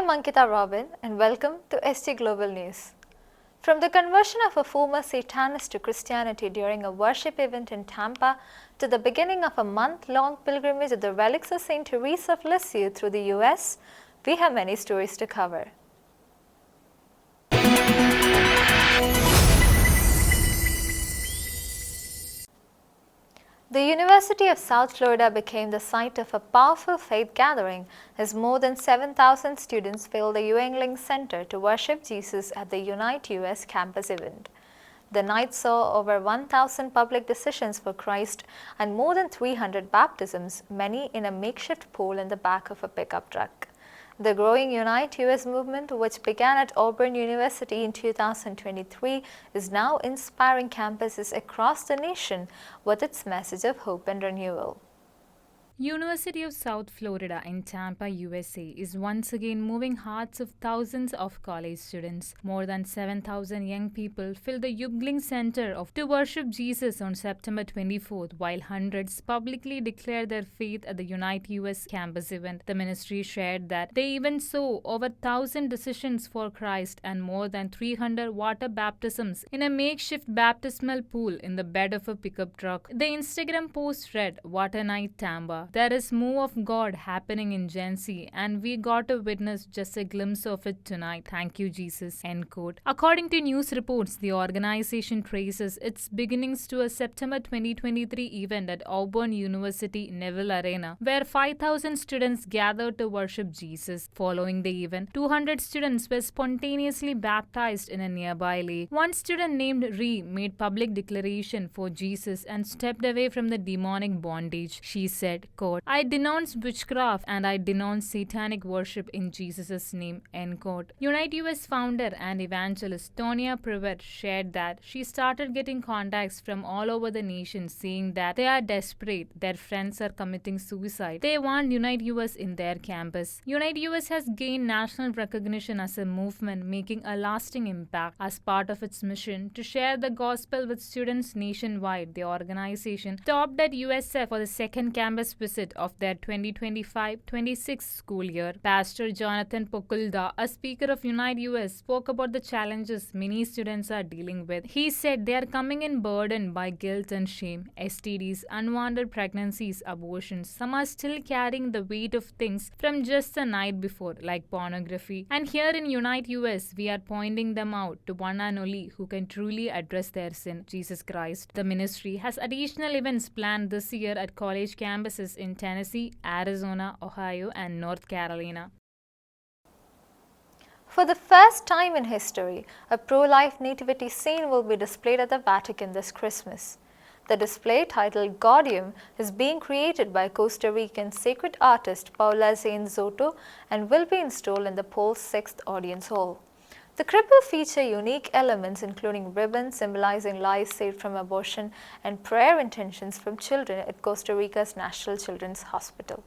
am Ankita Robin and welcome to SG Global News. From the conversion of a former Satanist to Christianity during a worship event in Tampa to the beginning of a month-long pilgrimage of the relics of St. Teresa of Lisieux through the US, we have many stories to cover. The University of South Florida became the site of a powerful faith gathering as more than 7,000 students filled the Yuengling Center to worship Jesus at the Uniteus campus event. The night saw over 1,000 public decisions for Christ and more than 300 baptisms, many in a makeshift pool in the back of a pickup truck. The growing Uniteus movement, which began at Auburn University in 2023, is now inspiring campuses across the nation with its message of hope and renewal. University of South Florida in Tampa, USA is once again moving hearts of thousands of college students. More than 7,000 young people filled the Yuengling Center to worship Jesus on September 24th, while hundreds publicly declared their faith at the Uniteus campus event. The ministry shared that they even saw over 1,000 decisions for Christ and more than 300 water baptisms in a makeshift baptismal pool in the bed of a pickup truck. The Instagram post read, "What a night, Tampa. There is more of God happening in Gen Z, and we got to witness just a glimpse of it tonight. Thank you, Jesus." End quote. According to news reports, the organization traces its beginnings to a September 2023 event at Auburn University Neville Arena, where 5,000 students gathered to worship Jesus. Following the event, 200 students were spontaneously baptized in a nearby lake. One student named Ree made public declaration for Jesus and stepped away from the demonic bondage. She said, quote, "I denounce witchcraft and I denounce satanic worship in Jesus' name." End quote. Uniteus founder and evangelist Tonya Prevet shared that she started getting contacts from all over the nation saying that they are desperate, their friends are committing suicide. They want Uniteus in their campus. Uniteus has gained national recognition as a movement making a lasting impact. As part of its mission to share the gospel with students nationwide, the organization stopped at USF for the second campus visit of their 2025-26 school year. Pastor Jonathan Pokulda, a speaker of Uniteus, spoke about the challenges many students are dealing with. He said they are coming in burdened by guilt and shame, STDs, unwanted pregnancies, abortions. Some are still carrying the weight of things from just the night before, like pornography. And here in Uniteus, we are pointing them out to one and only who can truly address their sin, Jesus Christ. The ministry has additional events planned this year at college campuses in Tennessee, Arizona, Ohio, and North Carolina. For the first time in history, a pro-life nativity scene will be displayed at the Vatican this Christmas. The display, titled Gaudium, is being created by Costa Rican sacred artist Paula Soto and will be installed in the Pope's 6th audience hall. The crib will feature unique elements including ribbons symbolizing lives saved from abortion and prayer intentions from children at Costa Rica's National Children's Hospital.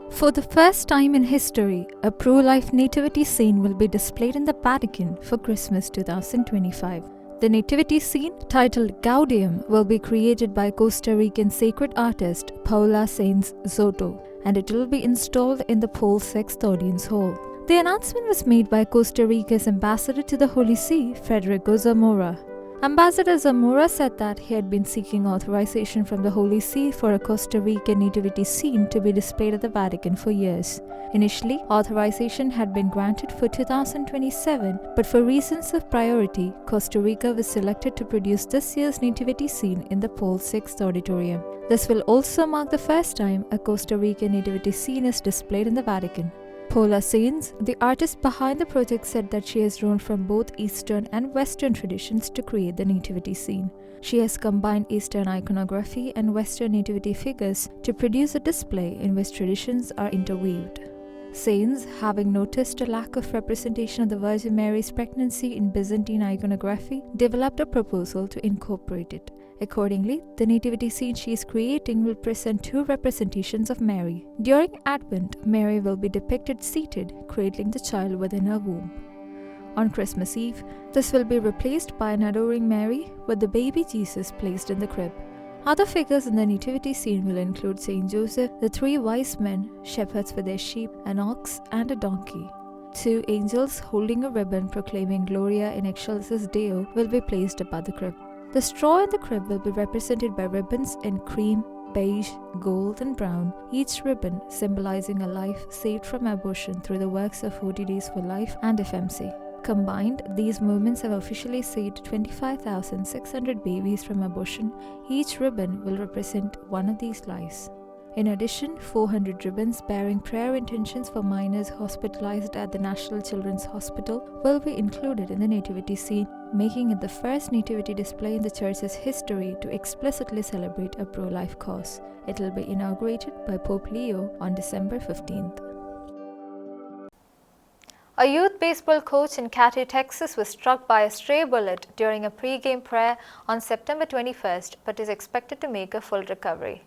For the first time in history, a pro-life nativity scene will be displayed in the Vatican for Christmas 2025. The nativity scene, titled Gaudium, will be created by Costa Rican sacred artist Paula Soto, and it will be installed in the Pope's 6th audience hall. The announcement was made by Costa Rica's ambassador to the Holy See, Federico Zamora. Ambassador Zamora said that he had been seeking authorization from the Holy See for a Costa Rican nativity scene to be displayed at the Vatican for years. Initially, authorization had been granted for 2027, but for reasons of priority, Costa Rica was selected to produce this year's nativity scene in the Pope's 6th auditorium. This will also mark the first time a Costa Rican nativity scene is displayed in the Vatican. Paula Sainz, the artist behind the project, said that she has drawn from both Eastern and Western traditions to create the nativity scene. She has combined Eastern iconography and Western nativity figures to produce a display in which traditions are interweaved. Sainz, having noticed a lack of representation of the Virgin Mary's pregnancy in Byzantine iconography, developed a proposal to incorporate it. Accordingly, the nativity scene she is creating will present two representations of Mary. During Advent, Mary will be depicted seated, cradling the child within her womb. On Christmas Eve, this will be replaced by an adoring Mary with the baby Jesus placed in the crib. Other figures in the nativity scene will include Saint Joseph, the three wise men, shepherds with their sheep, an ox and a donkey. Two angels holding a ribbon proclaiming Gloria in excelsis Deo will be placed above the crib. The straw in the crib will be represented by ribbons in cream, beige, gold and brown, each ribbon symbolizing a life saved from abortion through the works of 40 Days for Life and FMC. Combined, these movements have officially saved 25,600 babies from abortion. Each ribbon will represent one of these lives. In addition, 400 ribbons bearing prayer intentions for minors hospitalized at the National Children's Hospital will be included in the nativity scene, making it the first nativity display in the church's history to explicitly celebrate a pro-life cause. It will be inaugurated by Pope Leo on December 15th. A youth baseball coach in Katy, Texas was struck by a stray bullet during a pre-game prayer on September 21st, but is expected to make a full recovery.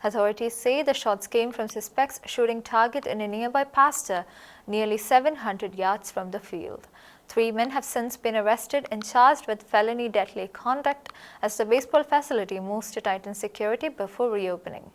Authorities say the shots came from suspects shooting target in a nearby pasture nearly 700 yards from the field. 3 men have since been arrested and charged with felony deadly conduct as the baseball facility moves to tighten security before reopening.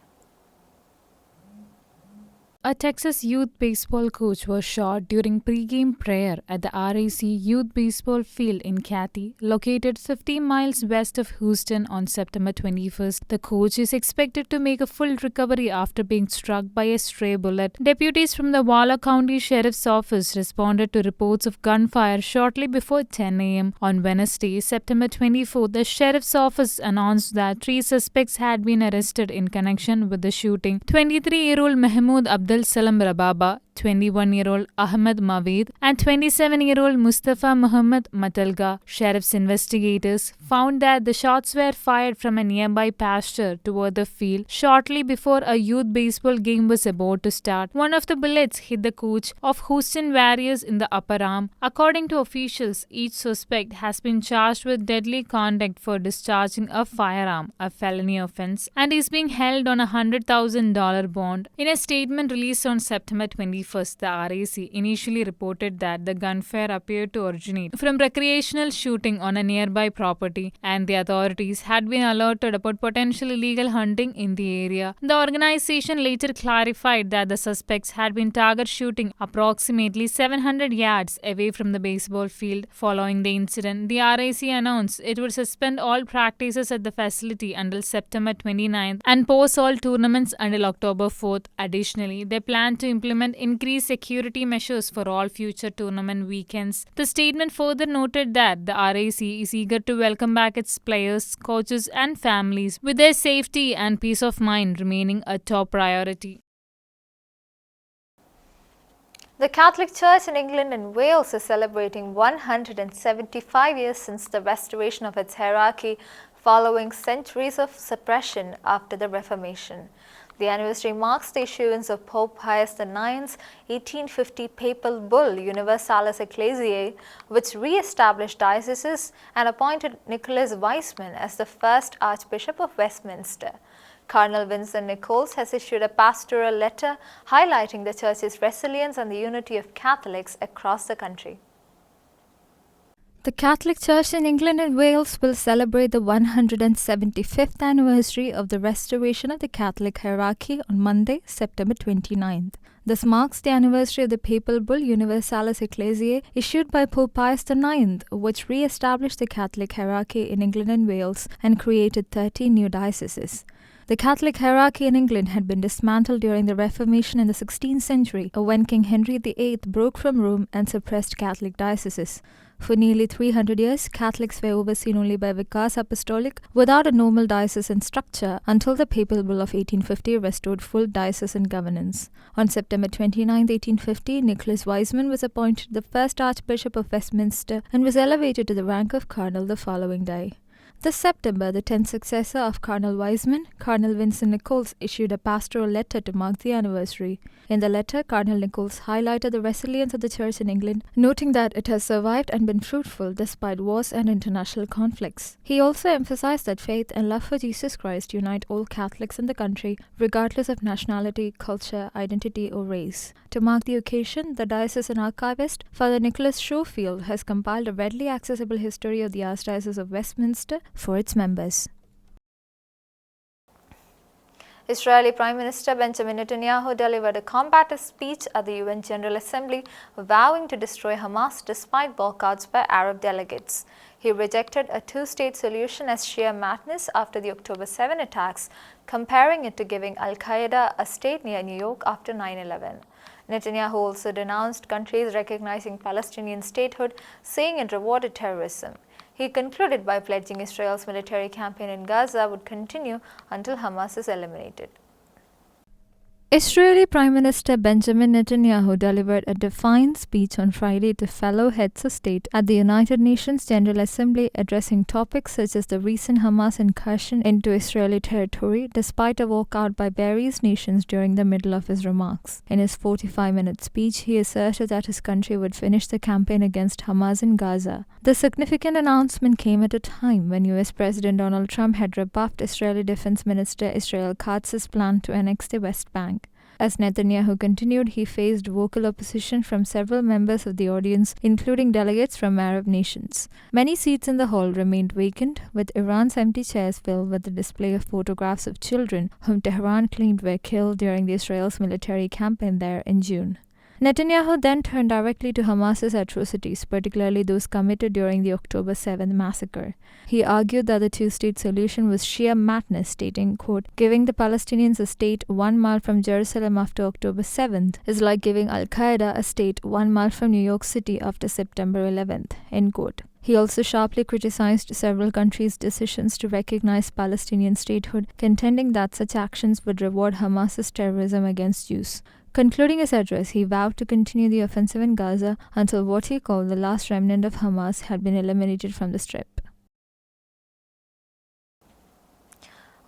A Texas youth baseball coach was shot during pre-game prayer at the RAC Youth Baseball Field in Katy, located 50 miles west of Houston on September 21st. The coach is expected to make a full recovery after being struck by a stray bullet. Deputies from the Waller County Sheriff's Office responded to reports of gunfire shortly before 10 a.m. On Wednesday, September 24th, the Sheriff's Office announced that 3 suspects had been arrested in connection with the shooting. 23-year-old Mahmoud Abdul Salam Rababa, 21-year-old Ahmed Maveed, and 27-year-old Mustafa Muhammad Matalga. Sheriff's investigators found that the shots were fired from a nearby pasture toward the field shortly before a youth baseball game was about to start. One of the bullets hit the coach of Houston Warriors in the upper arm. According to officials, each suspect has been charged with deadly conduct for discharging a firearm, a felony offense, and is being held on a $100,000 bond. In a statement released on September 21st, the RAC initially reported that the gunfire appeared to originate from recreational shooting on a nearby property, and the authorities had been alerted about potential illegal hunting in the area. The organization later clarified that the suspects had been target shooting approximately 700 yards away from the baseball field. Following the incident, the RAC announced it would suspend all practices at the facility until September 29th and pause all tournaments until October 4th. Additionally, they plan to implement increased security measures for all future tournament weekends. The statement further noted that the RAC is eager to welcome back its players, coaches, and families, with their safety and peace of mind remaining a top priority. The Catholic Church in England and Wales is celebrating 175 years since the restoration of its hierarchy following centuries of suppression after the Reformation. The anniversary marks the issuance of Pope Pius IX's 1850 papal bull Universalis Ecclesiae, which re-established dioceses and appointed Nicholas Wiseman as the first Archbishop of Westminster. Cardinal Vincent Nichols has issued a pastoral letter highlighting the Church's resilience and the unity of Catholics across the country. The Catholic Church in England and Wales will celebrate the 175th anniversary of the restoration of the Catholic hierarchy on Monday, September 29th. This marks the anniversary of the papal bull Universalis Ecclesiae issued by Pope Pius IX, which re-established the Catholic hierarchy in England and Wales and created 13 new dioceses. The Catholic hierarchy in England had been dismantled during the Reformation in the 16th century, when King Henry VIII broke from Rome and suppressed Catholic dioceses. For nearly 300 years, Catholics were overseen only by vicars apostolic without a normal diocesan structure until the papal bull of 1850 restored full diocesan governance. On September 29, 1850, Nicholas Wiseman was appointed the first Archbishop of Westminster and was elevated to the rank of Cardinal the following day. This September, the 10th successor of Cardinal Wiseman, Cardinal Vincent Nichols, issued a pastoral letter to mark the anniversary. In the letter, Cardinal Nichols highlighted the resilience of the Church in England, noting that it has survived and been fruitful despite wars and international conflicts. He also emphasized that faith and love for Jesus Christ unite all Catholics in the country, regardless of nationality, culture, identity, or race. To mark the occasion, the diocesan archivist, Father Nicholas Schofield, has compiled a readily accessible history of the Archdiocese of Westminster for its members. Israeli Prime Minister Benjamin Netanyahu delivered a combative speech at the UN General Assembly, vowing to destroy Hamas despite boycotts by Arab delegates. He rejected a two-state solution as sheer madness after the October 7 attacks, comparing it to giving Al-Qaeda a state near New York after 9/11. Netanyahu also denounced countries recognizing Palestinian statehood, saying it rewarded terrorism. He concluded by pledging Israel's military campaign in Gaza would continue until Hamas is eliminated. Israeli Prime Minister Benjamin Netanyahu delivered a defiant speech on Friday to fellow heads of state at the United Nations General Assembly, addressing topics such as the recent Hamas incursion into Israeli territory, despite a walkout by various nations during the middle of his remarks. In his 45-minute speech, he asserted that his country would finish the campaign against Hamas in Gaza. The significant announcement came at a time when US President Donald Trump had rebuffed Israeli Defense Minister Israel Katz's plan to annex the West Bank. As Netanyahu continued, he faced vocal opposition from several members of the audience, including delegates from Arab nations. Many seats in the hall remained vacant, with Iran's empty chairs filled with the display of photographs of children whom Tehran claimed were killed during Israel's military campaign there in June. Netanyahu then turned directly to Hamas's atrocities, particularly those committed during the October 7th massacre. He argued that the two-state solution was sheer madness, stating, quote, "Giving the Palestinians a state 1 mile from Jerusalem after October 7th is like giving Al-Qaeda a state 1 mile from New York City after September 11th, end quote. He also sharply criticized several countries' decisions to recognize Palestinian statehood, contending that such actions would reward Hamas's terrorism against Jews. Concluding his address, he vowed to continue the offensive in Gaza until what he called the last remnant of Hamas had been eliminated from the Strip.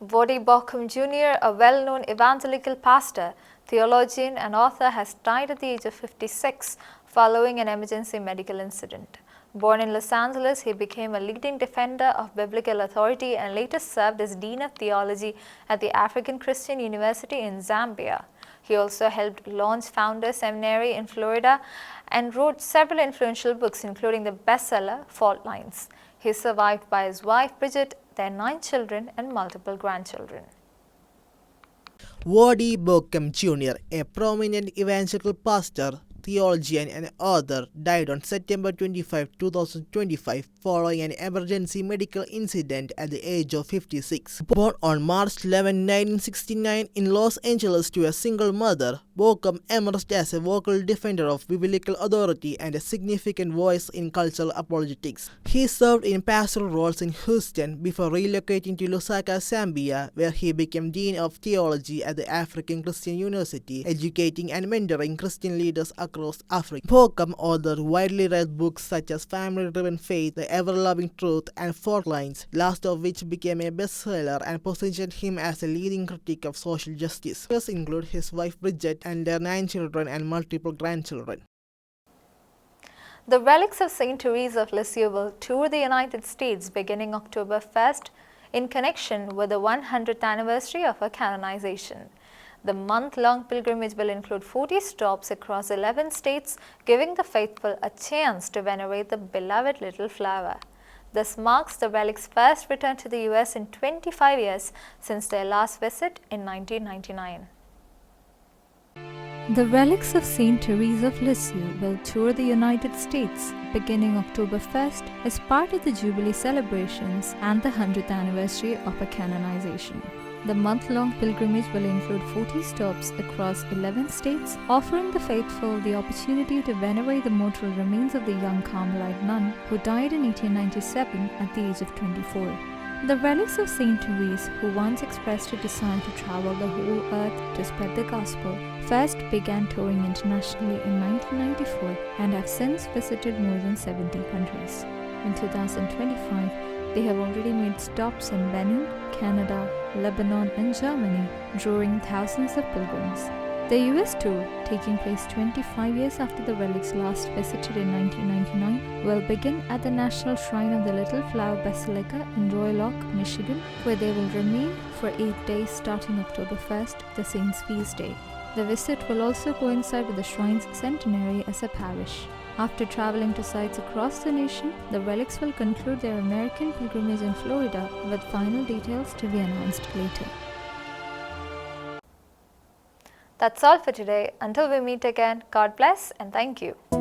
Vodi Baucham Jr., a well-known evangelical pastor, theologian and author, has died at the age of 56 following an emergency medical incident. Born in Los Angeles, he became a leading defender of biblical authority and later served as Dean of Theology at the African Christian University in Zambia. He also helped launch Founders Seminary in Florida and wrote several influential books, including the bestseller Fault Lines. He is survived by his wife Bridget, their 9 children and multiple grandchildren. Vodi Baucham Jr., a prominent evangelical pastor, theologian and author, died on September 25, 2025 following an emergency medical incident at the age of 56. Born on March 11, 1969 in Los Angeles to a single mother, Baucham emerged as a vocal defender of biblical authority and a significant voice in cultural apologetics. He served in pastoral roles in Houston before relocating to Lusaka, Zambia, where he became Dean of Theology at the African Christian University, educating and mentoring Christian leaders across Africa. Baucham authored widely read books such as Family-Driven Faith, The Ever-Loving Truth, and Fault Lines, last of which became a bestseller and positioned him as a leading critic of social justice. Others include his wife Bridget and their 9 children and multiple grandchildren. The relics of Saint Teresa of Lisieux will tour the United States beginning October 1st in connection with the 100th anniversary of her canonization. The month-long pilgrimage will include 40 stops across 11 states, giving the faithful a chance to venerate the beloved little flower. This marks the relics' first return to the US in 25 years since their last visit in 1999. The relics of Saint Teresa of Lisieux will tour the United States beginning October 1st as part of the Jubilee celebrations and the 100th anniversary of her canonization. The month-long pilgrimage will include 40 stops across 11 states, offering the faithful the opportunity to venerate the mortal remains of the young Carmelite nun who died in 1897 at the age of 24. The relics of Saint Therese, who once expressed a desire to travel the whole earth to spread the gospel, first began touring internationally in 1994 and have since visited more than 70 countries. In 2025, they have already made stops in Benin, Canada, Lebanon and Germany, drawing thousands of pilgrims. The US tour, taking place 25 years after the relics last visited in 1999, will begin at the National Shrine of the Little Flower Basilica in Royal Oak, Michigan, where they will remain for 8 days starting October 1st, the Saint's Feast Day. The visit will also coincide with the shrine's centenary as a parish. After traveling to sites across the nation, the relics will conclude their American pilgrimage in Florida, with final details to be announced later. That's all for today. Until we meet again, God bless and thank you.